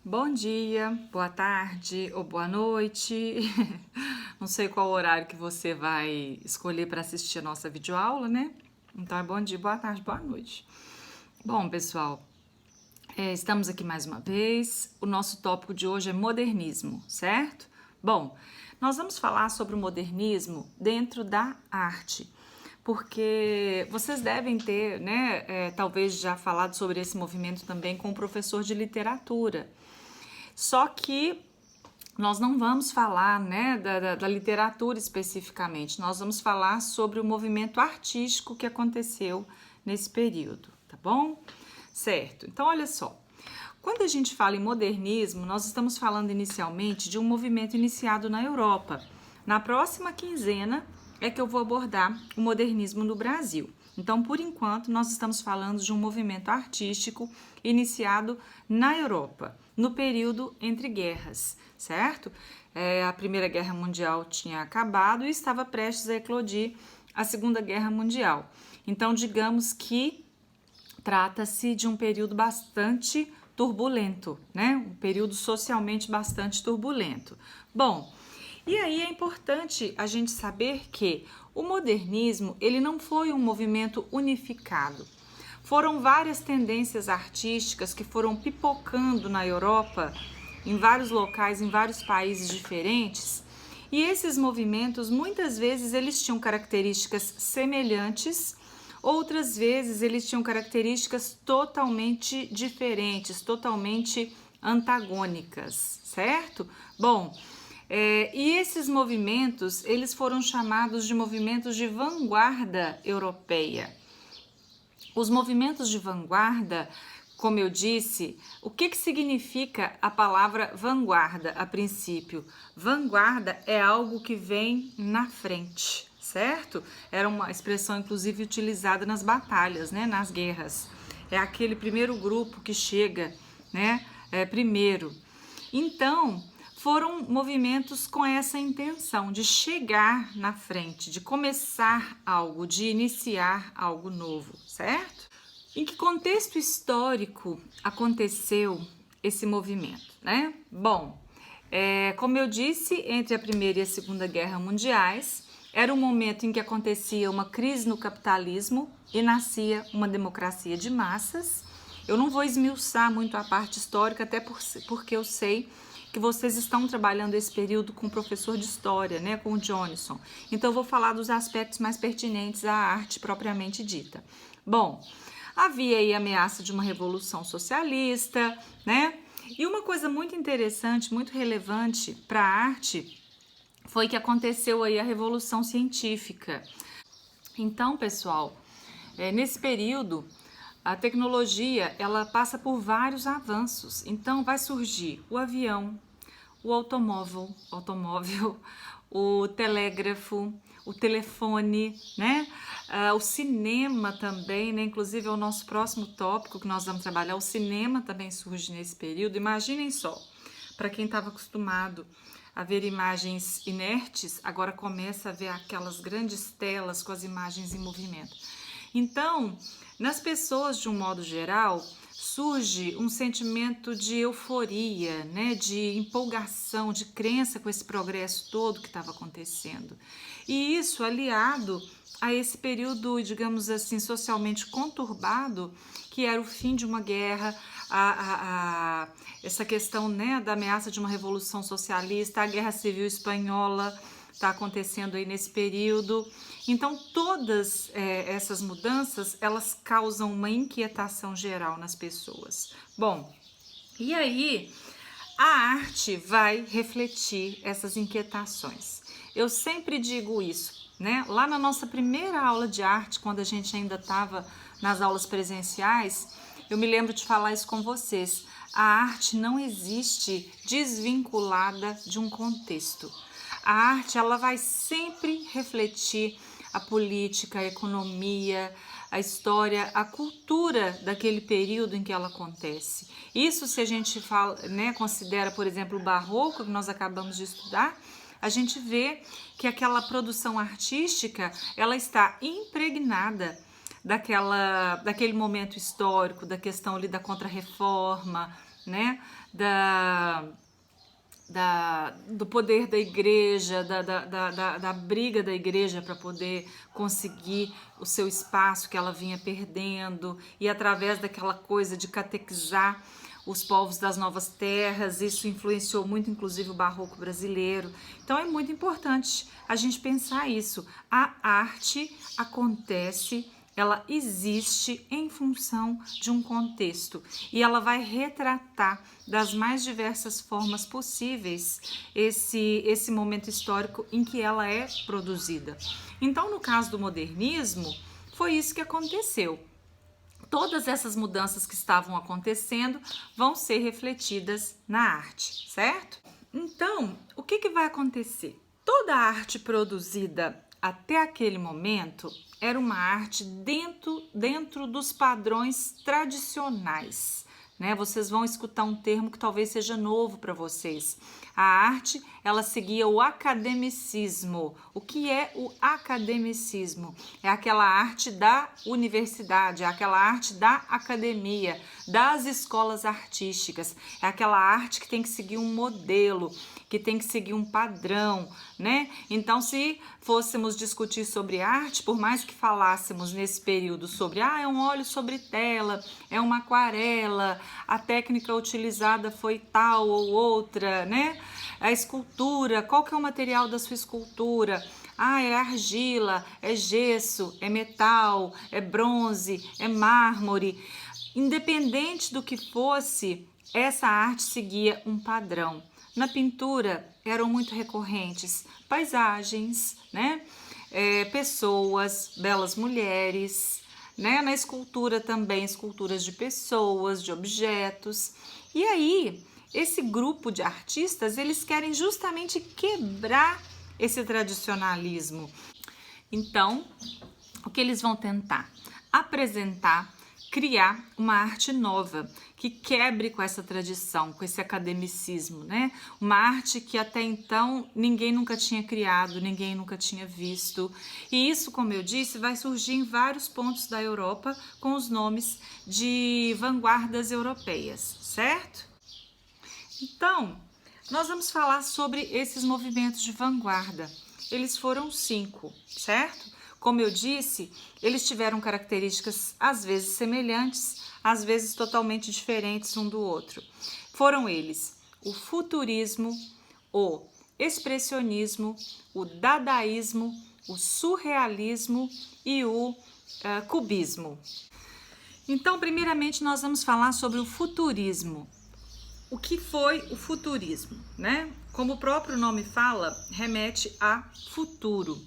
Bom dia, boa tarde ou boa noite. Não sei qual horário que você vai escolher para assistir a nossa videoaula, né? Então é bom dia, boa tarde, boa noite. Bom, pessoal, estamos aqui mais uma vez. O nosso tópico de hoje é modernismo, certo? Bom, nós vamos falar sobre o modernismo dentro da arte, porque vocês devem ter, né, talvez já falado sobre esse movimento também com o professor de literatura. Só que nós não vamos falar, né, da literatura especificamente, nós vamos falar sobre o movimento artístico que aconteceu nesse período, tá bom? Certo, então olha só, quando a gente fala em modernismo, nós estamos falando inicialmente de um movimento iniciado na Europa. Na próxima quinzena é que eu vou abordar o modernismo no Brasil. Então, por enquanto, nós estamos falando de um movimento artístico iniciado na Europa, no período entre guerras, certo? A Primeira Guerra Mundial tinha acabado e estava prestes a eclodir a Segunda Guerra Mundial. Então, digamos que trata-se de um período bastante turbulento, né? Um período socialmente bastante turbulento. Bom, e aí é importante a gente saber que o modernismo, ele não foi um movimento unificado. Foram várias tendências artísticas que foram pipocando na Europa, em vários locais, em vários países diferentes, e esses movimentos, muitas vezes, eles tinham características semelhantes, outras vezes eles tinham características totalmente diferentes, totalmente antagônicas, certo? Bom, e esses movimentos, eles foram chamados de movimentos de vanguarda europeia. Os movimentos de vanguarda, como eu disse, o que significa a palavra vanguarda a princípio? Vanguarda é algo que vem na frente, certo? Era uma expressão inclusive utilizada nas batalhas, né, nas guerras. É aquele primeiro grupo que chega, né, primeiro. Então, foram movimentos com essa intenção de chegar na frente, de começar algo, de iniciar algo novo, certo? Em que contexto histórico aconteceu esse movimento, né? Bom, como eu disse, entre a Primeira e a Segunda Guerra Mundiais, era um momento em que acontecia uma crise no capitalismo e nascia uma democracia de massas. Eu não vou esmiuçar muito a parte histórica, até porque eu sei que vocês estão trabalhando esse período com o professor de história, né, com o Johnson. Então eu vou falar dos aspectos mais pertinentes à arte propriamente dita. Bom, havia aí a ameaça de uma revolução socialista, né? E uma coisa muito interessante, muito relevante para a arte foi que aconteceu aí a revolução científica. Então, pessoal, nesse período a tecnologia ela passa por vários avanços. Então vai surgir o avião, o automóvel, o telégrafo, o telefone, né? O cinema também, né? Inclusive é o nosso próximo tópico que nós vamos trabalhar. O cinema também surge nesse período. Imaginem só, para quem estava acostumado a ver imagens inertes, agora começa a ver aquelas grandes telas com as imagens em movimento. Então, nas pessoas, de um modo geral, surge um sentimento de euforia, né, de empolgação, de crença com esse progresso todo que estava acontecendo. E isso aliado a esse período, digamos assim, socialmente conturbado, que era o fim de uma guerra, essa questão, né, da ameaça de uma revolução socialista, a Guerra Civil Espanhola está acontecendo aí nesse período. Então, todas essas mudanças, elas causam uma inquietação geral nas pessoas. Bom, e aí a arte vai refletir essas inquietações. Eu sempre digo isso, né? Lá na nossa primeira aula de arte, quando a gente ainda estava nas aulas presenciais, eu me lembro de falar isso com vocês. A arte não existe desvinculada de um contexto. A arte, ela vai sempre refletir a política, a economia, a história, a cultura daquele período em que ela acontece. Isso, se a gente fala, né, considera, por exemplo, o barroco, que nós acabamos de estudar, a gente vê que aquela produção artística, ela está impregnada daquele momento histórico, da questão ali da Contra-Reforma, né, do poder da igreja, da briga da igreja para poder conseguir o seu espaço que ela vinha perdendo, e através daquela coisa de catequizar os povos das novas terras, isso influenciou muito, inclusive, o barroco brasileiro. Então é muito importante a gente pensar isso. A arte acontece, ela existe em função de um contexto e ela vai retratar das mais diversas formas possíveis esse momento histórico em que ela é produzida. Então, no caso do modernismo, foi isso que aconteceu. Todas essas mudanças que estavam acontecendo vão ser refletidas na arte, certo? Então, o que vai acontecer? Toda a arte produzida até aquele momento era uma arte dentro dos padrões tradicionais, né? Vocês vão escutar um termo que talvez seja novo para vocês. A arte, ela seguia o academicismo. O que é o academicismo? É aquela arte da universidade, é aquela arte da academia, das escolas artísticas. É aquela arte que tem que seguir um modelo, que tem que seguir um padrão, né? Então, se fôssemos discutir sobre arte, por mais que falássemos nesse período sobre, é um óleo sobre tela, é uma aquarela, a técnica utilizada foi tal ou outra, né? A escultura, qual que é o material da sua escultura? É argila, é gesso, é metal, é bronze, é mármore. Independente do que fosse, essa arte seguia um padrão. Na pintura eram muito recorrentes paisagens, né? Pessoas, belas mulheres, né? Na escultura também, esculturas de pessoas, de objetos. E aí, esse grupo de artistas, eles querem justamente quebrar esse tradicionalismo. Então, o que eles vão tentar? Apresentar, criar uma arte nova, que quebre com essa tradição, com esse academicismo, né? Uma arte que até então ninguém nunca tinha criado, ninguém nunca tinha visto. E isso, como eu disse, vai surgir em vários pontos da Europa com os nomes de vanguardas europeias, certo? Então, nós vamos falar sobre esses movimentos de vanguarda. Eles foram 5, certo? Como eu disse, eles tiveram características às vezes semelhantes, às vezes totalmente diferentes um do outro. Foram eles o futurismo, o expressionismo, o dadaísmo, o surrealismo e o cubismo. Então, primeiramente, nós vamos falar sobre o futurismo. O que foi o futurismo, né? Como o próprio nome fala, remete a futuro.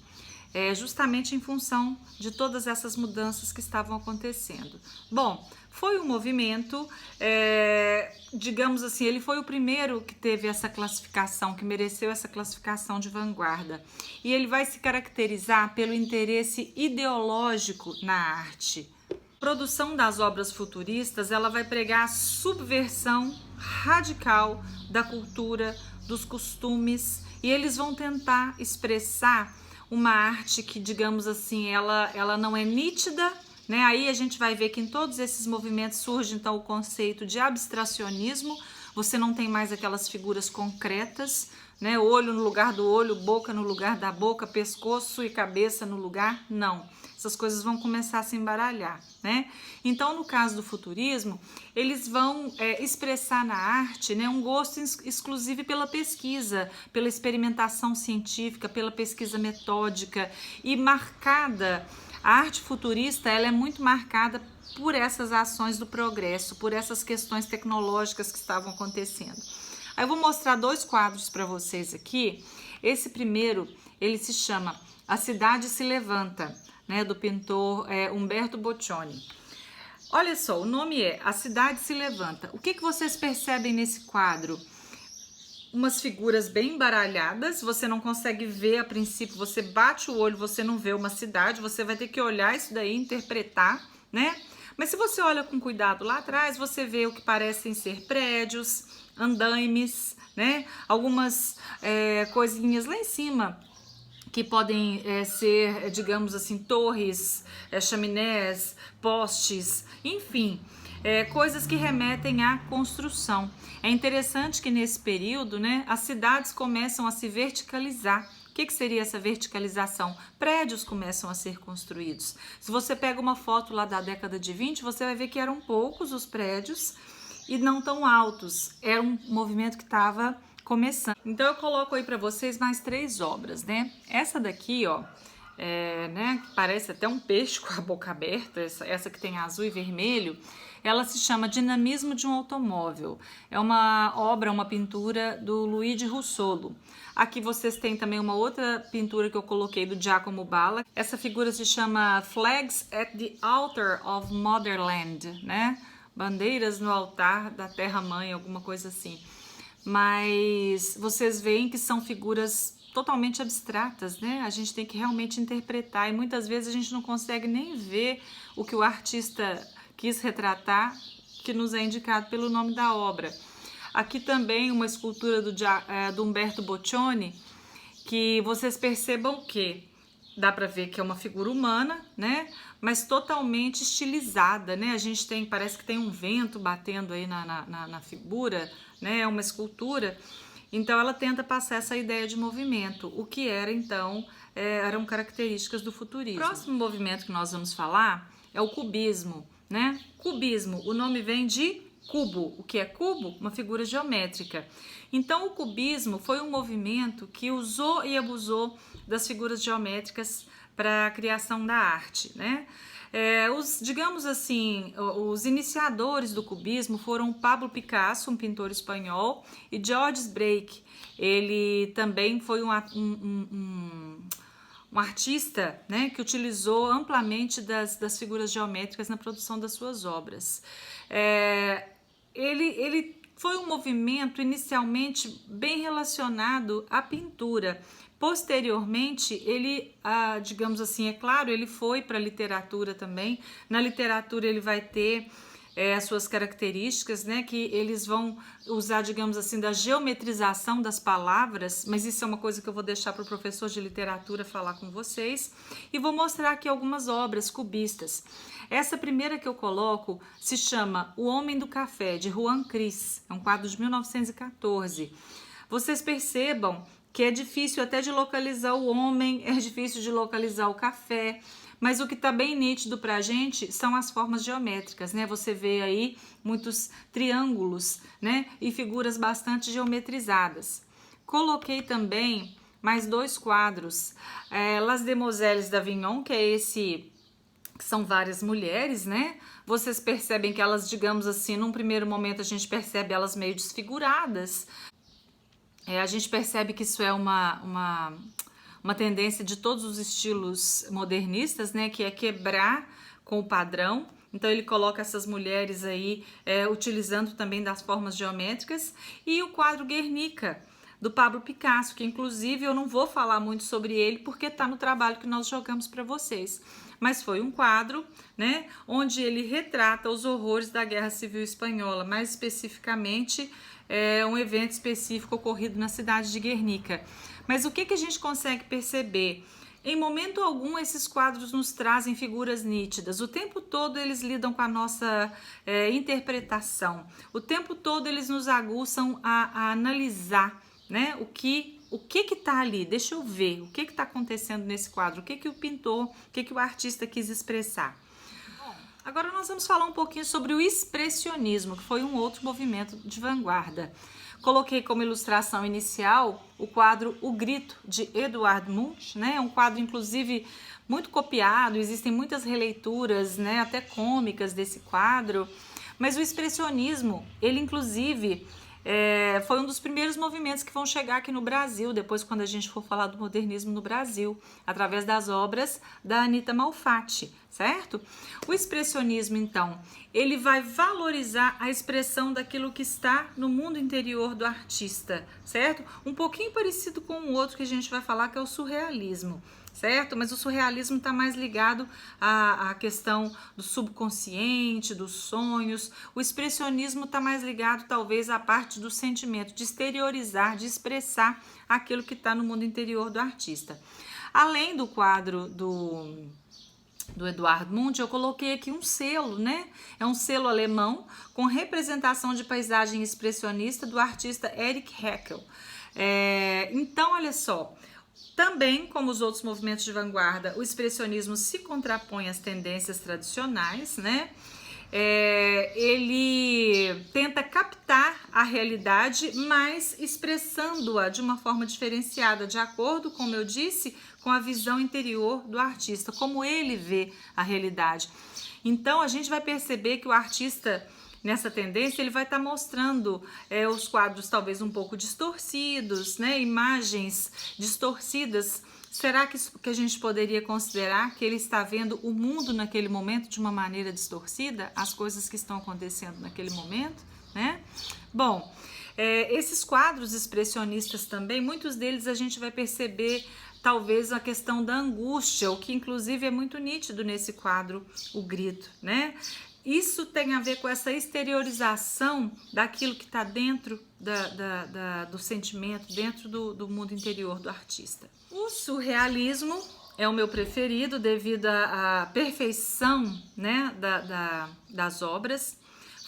Justamente em função de todas essas mudanças que estavam acontecendo. Bom, foi um movimento, digamos assim, ele foi o primeiro que teve essa classificação, que mereceu essa classificação de vanguarda. E ele vai se caracterizar pelo interesse ideológico na arte. A produção das obras futuristas, ela vai pregar a subversão radical da cultura, dos costumes, e eles vão tentar expressar uma arte que, digamos assim, ela não é nítida, né? Aí a gente vai ver que em todos esses movimentos surge então o conceito de abstracionismo. Você não tem mais aquelas figuras concretas, né? Olho no lugar do olho, boca no lugar da boca, pescoço e cabeça no lugar, não. Essas coisas vão começar a se embaralhar, né? Então, no caso do futurismo, eles vão expressar na arte, né, um gosto exclusivo pela pesquisa, pela experimentação científica, pela pesquisa metódica e marcada. A arte futurista, ela é muito marcada por essas ações do progresso, por essas questões tecnológicas que estavam acontecendo. Aí eu vou mostrar 2 quadros para vocês aqui. Esse primeiro, ele se chama A Cidade se Levanta, né, do pintor Umberto Boccioni. Olha só, o nome é A Cidade se Levanta. O que vocês percebem nesse quadro? Umas figuras bem embaralhadas, você não consegue ver a princípio, você bate o olho, você não vê uma cidade, você vai ter que olhar isso daí, interpretar, né? Mas se você olha com cuidado lá atrás, você vê o que parecem ser prédios, andaimes, né? Algumas coisinhas lá em cima, que podem ser, digamos assim, torres, chaminés, postes, enfim. coisas que remetem à construção. É interessante que nesse período, né, as cidades começam a se verticalizar. O que seria essa verticalização? Prédios começam a ser construídos. Se você pega uma foto lá da década de 20, você vai ver que eram poucos os prédios e não tão altos. Era um movimento que estava começando. Então eu coloco aí para vocês mais 3 obras, né? Essa daqui, ó, né, que parece até um peixe com a boca aberta, essa que tem azul e vermelho, ela se chama Dinamismo de um Automóvel. É uma obra, uma pintura do Luigi Russolo. Aqui vocês têm também uma outra pintura que eu coloquei do Giacomo Balla. Essa figura se chama Flags at the Altar of Motherland, né? Bandeiras no altar da terra-mãe, alguma coisa assim. Mas vocês veem que são figuras totalmente abstratas, né? A gente tem que realmente interpretar e muitas vezes a gente não consegue nem ver o que o artista quis retratar, que nos é indicado pelo nome da obra. Aqui também uma escultura do Umberto Boccioni, que vocês percebam que dá para ver que é uma figura humana, né? Mas totalmente estilizada, né? A gente tem, parece que tem um vento batendo aí na figura, né? É uma escultura. Então ela tenta passar essa ideia de movimento, o que era então, eram características do futurismo. O próximo movimento que nós vamos falar é o cubismo, né? Cubismo, o nome vem de cubo. O que é cubo? Uma figura geométrica. Então o cubismo foi um movimento que usou e abusou das figuras geométricas para a criação da arte, né? Digamos assim, os iniciadores do cubismo foram Pablo Picasso, um pintor espanhol, e Georges Braque. Ele também foi um artista, né, que utilizou amplamente das figuras geométricas na produção das suas obras. Ele foi um movimento inicialmente bem relacionado à pintura. Posteriormente, ele, digamos assim, é claro, ele foi para a literatura também. Na literatura ele vai ter as suas características, né, que eles vão usar, digamos assim, da geometrização das palavras, mas isso é uma coisa que eu vou deixar para o professor de literatura falar com vocês, e vou mostrar aqui algumas obras cubistas. Essa primeira que eu coloco se chama O Homem do Café, de Juan Cris, é um quadro de 1914. Vocês percebam que é difícil até de localizar o homem, é difícil de localizar o café, mas o que está bem nítido para a gente são as formas geométricas, né? Você vê aí muitos triângulos, né? E figuras bastante geometrizadas. Coloquei também mais 2 quadros, Las Demoiselles d'Avignon, que é esse, que são várias mulheres, né? Vocês percebem que elas, digamos assim, num primeiro momento a gente percebe elas meio desfiguradas. A gente percebe que isso é uma tendência de todos os estilos modernistas, né, que é quebrar com o padrão. Então ele coloca essas mulheres aí utilizando também das formas geométricas. E o quadro Guernica, do Pablo Picasso, que inclusive eu não vou falar muito sobre ele porque está no trabalho que nós jogamos para vocês. Mas foi um quadro, né, onde ele retrata os horrores da Guerra Civil Espanhola, mais especificamente um evento específico ocorrido na cidade de Guernica. Mas o que a gente consegue perceber? Em momento algum, esses quadros nos trazem figuras nítidas. O tempo todo eles lidam com a nossa interpretação. O tempo todo eles nos aguçam a analisar, né, o que está ali. Deixa eu ver o que está acontecendo nesse quadro, o que o pintor, o que o artista quis expressar. Agora nós vamos falar um pouquinho sobre o expressionismo, que foi um outro movimento de vanguarda. Coloquei como ilustração inicial o quadro O Grito, de Eduard Munch, né? É um quadro, inclusive, muito copiado, existem muitas releituras, né, até cômicas desse quadro. Mas o expressionismo, ele inclusive foi um dos primeiros movimentos que vão chegar aqui no Brasil, depois quando a gente for falar do modernismo no Brasil, através das obras da Anita Malfatti, certo? O expressionismo, então, ele vai valorizar a expressão daquilo que está no mundo interior do artista, certo? Um pouquinho parecido com o outro que a gente vai falar, que é o surrealismo, certo? Mas o surrealismo está mais ligado à questão do subconsciente, dos sonhos. O expressionismo está mais ligado, talvez, à parte do sentimento, de exteriorizar, de expressar aquilo que está no mundo interior do artista. Além do quadro do do Eduard Munch, eu coloquei aqui um selo, né? É um selo alemão com representação de paisagem expressionista do artista Erich Heckel. Então, olha só, também, como os outros movimentos de vanguarda, o expressionismo se contrapõe às tendências tradicionais, né? Ele tenta captar a realidade, mas expressando-a de uma forma diferenciada, de acordo, como eu disse, com a visão interior do artista, como ele vê a realidade. Então, a gente vai perceber que o artista, nessa tendência, ele vai estar mostrando os quadros talvez um pouco distorcidos, né? Imagens distorcidas. Será que a gente poderia considerar que ele está vendo o mundo naquele momento de uma maneira distorcida? As coisas que estão acontecendo naquele momento, né? Bom, esses quadros expressionistas também, muitos deles a gente vai perceber talvez a questão da angústia, o que inclusive é muito nítido nesse quadro, o grito, né? Isso tem a ver com essa exteriorização daquilo que está dentro do sentimento, dentro do mundo interior do artista. O surrealismo é o meu preferido devido à perfeição, né, das obras.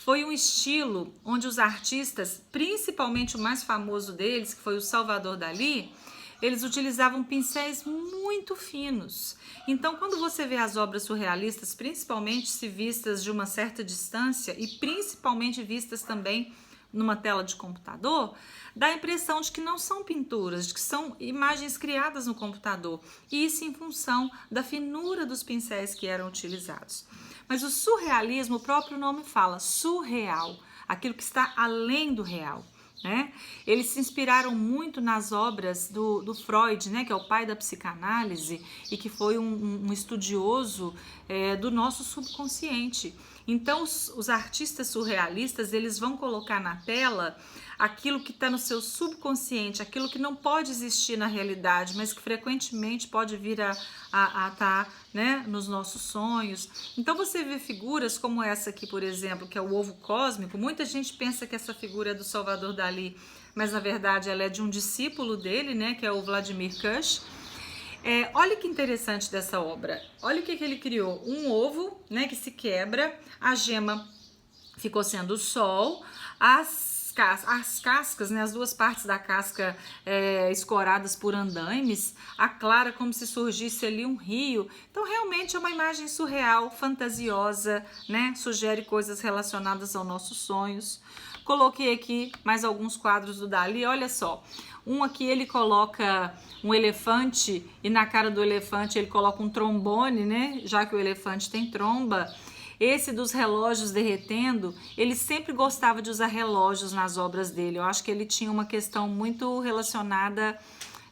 Foi um estilo onde os artistas, principalmente o mais famoso deles, que foi o Salvador Dalí, eles utilizavam pincéis muito finos. Então, quando você vê as obras surrealistas, principalmente se vistas de uma certa distância e principalmente vistas também numa tela de computador, dá a impressão de que não são pinturas, de que são imagens criadas no computador. E isso em função da finura dos pincéis que eram utilizados. Mas o surrealismo, o próprio nome fala, surreal, aquilo que está além do real. Né? Eles se inspiraram muito nas obras do Freud, né, que é o pai da psicanálise e que foi um estudioso do nosso subconsciente. Então, os artistas surrealistas, eles vão colocar na tela aquilo que está no seu subconsciente, aquilo que não pode existir na realidade, mas que frequentemente pode vir a estar, né, nos nossos sonhos. Então, você vê figuras como essa aqui, por exemplo, que é o ovo cósmico. Muita gente pensa que essa figura é do Salvador Dalí, mas na verdade ela é de um discípulo dele, né, que é o Vladimir Kush. Olha que interessante dessa obra. Olha o que ele criou. Um ovo, né, que se quebra, a gema ficou sendo o sol, as cascas, né, as duas partes da casca escoradas por andaimes, a clara como se surgisse ali um rio. Então realmente é uma imagem surreal, fantasiosa, né, sugere coisas relacionadas aos nossos sonhos. Coloquei aqui mais alguns quadros do Dalí, olha só. Um aqui ele coloca um elefante e na cara do elefante ele coloca um trombone, né, já que o elefante tem tromba. Esse dos relógios derretendo, ele sempre gostava de usar relógios nas obras dele. Eu acho que ele tinha uma questão muito relacionada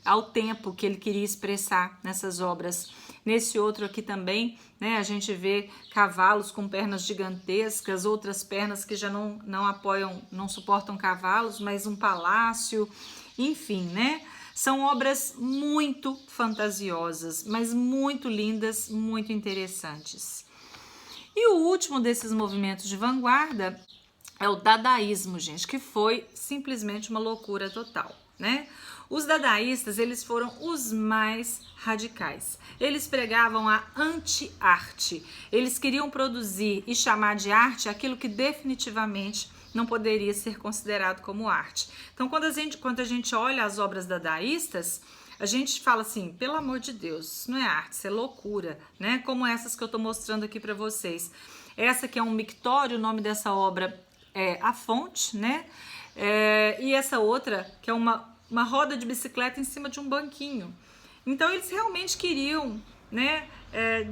ao tempo que ele queria expressar nessas obras. Nesse outro aqui também, né, a gente vê cavalos com pernas gigantescas, outras pernas que já não apoiam, não suportam cavalos, mas um palácio, enfim, né? São obras muito fantasiosas, mas muito lindas, muito interessantes. E o último desses movimentos de vanguarda é o dadaísmo, gente, que foi simplesmente uma loucura total, né? Os dadaístas, eles foram os mais radicais. Eles pregavam a anti-arte. Eles queriam produzir e chamar de arte aquilo que definitivamente não poderia ser considerado como arte. Então, quando a gente olha as obras dadaístas, a gente fala assim, pelo amor de Deus, isso não é arte, isso é loucura, né? Como essas que eu tô mostrando aqui para vocês. Essa aqui é um mictório, o nome dessa obra é A Fonte, né? E essa outra, que é uma roda de bicicleta em cima de um banquinho. Então, eles realmente queriam, né,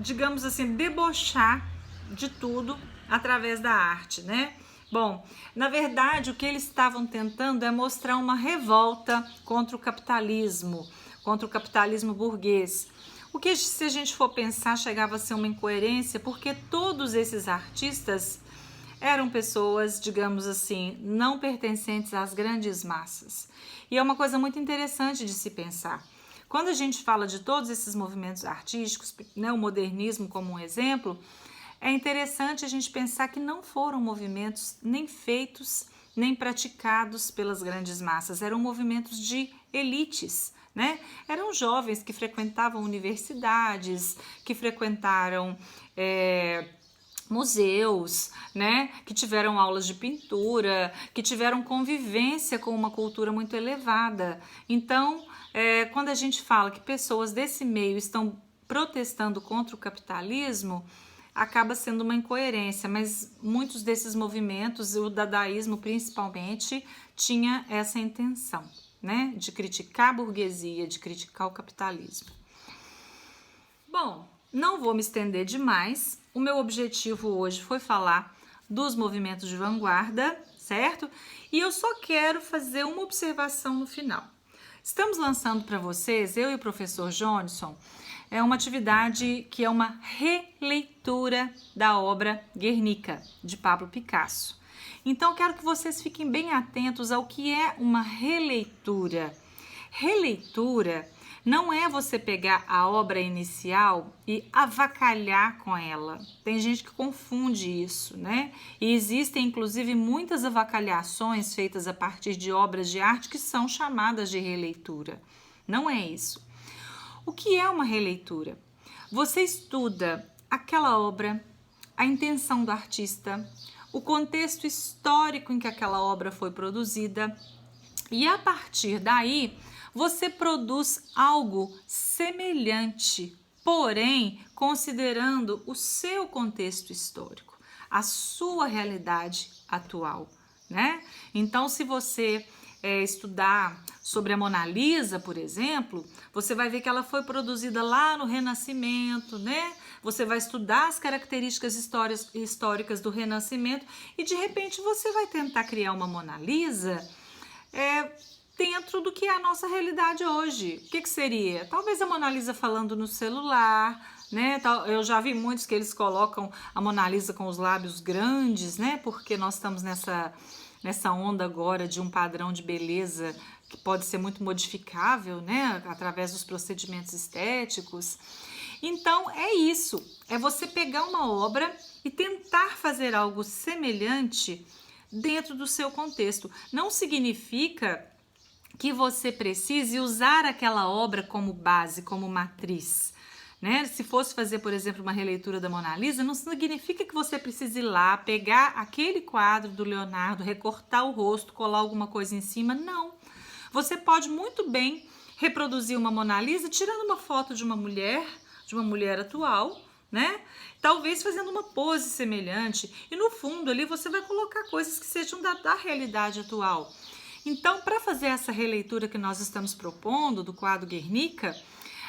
digamos assim, debochar de tudo através da arte, né? Bom, na verdade, o que eles estavam tentando é mostrar uma revolta contra o capitalismo burguês. O que, se a gente for pensar, chegava a ser uma incoerência, porque todos esses artistas eram pessoas, digamos assim, não pertencentes às grandes massas. E é uma coisa muito interessante de se pensar. Quando a gente fala de todos esses movimentos artísticos, né, o modernismo como um exemplo, é interessante a gente pensar que não foram movimentos nem feitos, nem praticados pelas grandes massas. Eram movimentos de elites, né? Eram jovens que frequentavam universidades, que frequentaram museus, né? Que tiveram aulas de pintura, que tiveram convivência com uma cultura muito elevada. Então, quando a gente fala que pessoas desse meio estão protestando contra o capitalismo, acaba sendo uma incoerência, mas muitos desses movimentos, o dadaísmo principalmente, tinha essa intenção, né, de criticar a burguesia, de criticar o capitalismo. Bom, não vou me estender demais. O meu objetivo hoje foi falar dos movimentos de vanguarda, certo? E eu só quero fazer uma observação no final. Estamos lançando para vocês, eu e o professor Johnson, uma atividade que é uma releitura da obra Guernica, de Pablo Picasso. Então, eu quero que vocês fiquem bem atentos ao que é uma releitura. Releitura não é você pegar a obra inicial e avacalhar com ela. Tem gente que confunde isso, né? E existem, inclusive, muitas avacalhações feitas a partir de obras de arte que são chamadas de releitura. Não é isso. O que é uma releitura? Você estuda aquela obra, a intenção do artista, o contexto histórico em que aquela obra foi produzida e, a partir daí, você produz algo semelhante, porém considerando o seu contexto histórico, a sua realidade atual, né? Então, se você estudar sobre a Mona Lisa, por exemplo, você vai ver que ela foi produzida lá no Renascimento, né? Você vai estudar as características históricas do Renascimento e, de repente, você vai tentar criar uma Mona Lisa dentro do que é a nossa realidade hoje. O que seria? Talvez a Mona Lisa falando no celular, né? Eu já vi muitos que eles colocam a Mona Lisa com os lábios grandes, né? Porque nós estamos nessa onda agora de um padrão de beleza que pode ser muito modificável, né? Através dos procedimentos estéticos. Então, é isso. É você pegar uma obra e tentar fazer algo semelhante dentro do seu contexto. Não significa que você precise usar aquela obra como base, como matriz, né? Se fosse fazer, por exemplo, uma releitura da Mona Lisa, não significa que você precise ir lá, pegar aquele quadro do Leonardo, recortar o rosto, colar alguma coisa em cima, não. Você pode muito bem reproduzir uma Mona Lisa tirando uma foto de uma mulher atual, né? Talvez fazendo uma pose semelhante e no fundo ali você vai colocar coisas que sejam da realidade atual. Então, para fazer essa releitura que nós estamos propondo do quadro Guernica,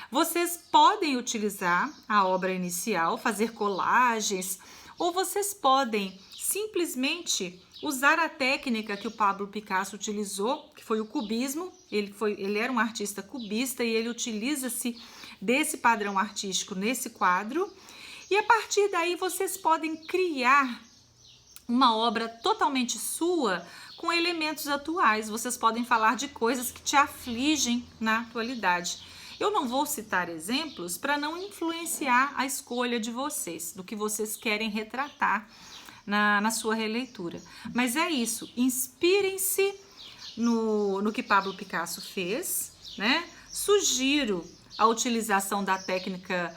vocês podem utilizar a obra inicial, fazer colagens, ou vocês podem simplesmente usar a técnica que o Pablo Picasso utilizou, que foi o cubismo. Ele era um artista cubista e ele utiliza-se desse padrão artístico nesse quadro. E a partir daí vocês podem criar uma obra totalmente sua com elementos atuais. Vocês podem falar de coisas que te afligem na atualidade. Eu não vou citar exemplos para não influenciar a escolha de vocês, do que vocês querem retratar na sua releitura. Mas é isso, inspirem-se no que Pablo Picasso fez, né? Sugiro a utilização da técnica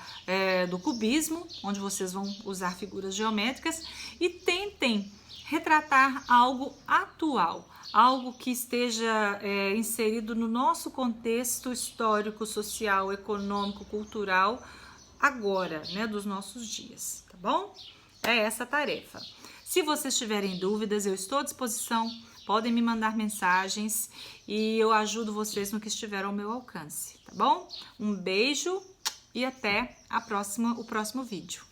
do cubismo, onde vocês vão usar figuras geométricas e tentem retratar algo atual, algo que esteja inserido no nosso contexto histórico, social, econômico, cultural, agora, né, dos nossos dias, tá bom? É essa a tarefa. Se vocês tiverem dúvidas, eu estou à disposição, podem me mandar mensagens e eu ajudo vocês no que estiver ao meu alcance, tá bom? Um beijo e até o próximo vídeo.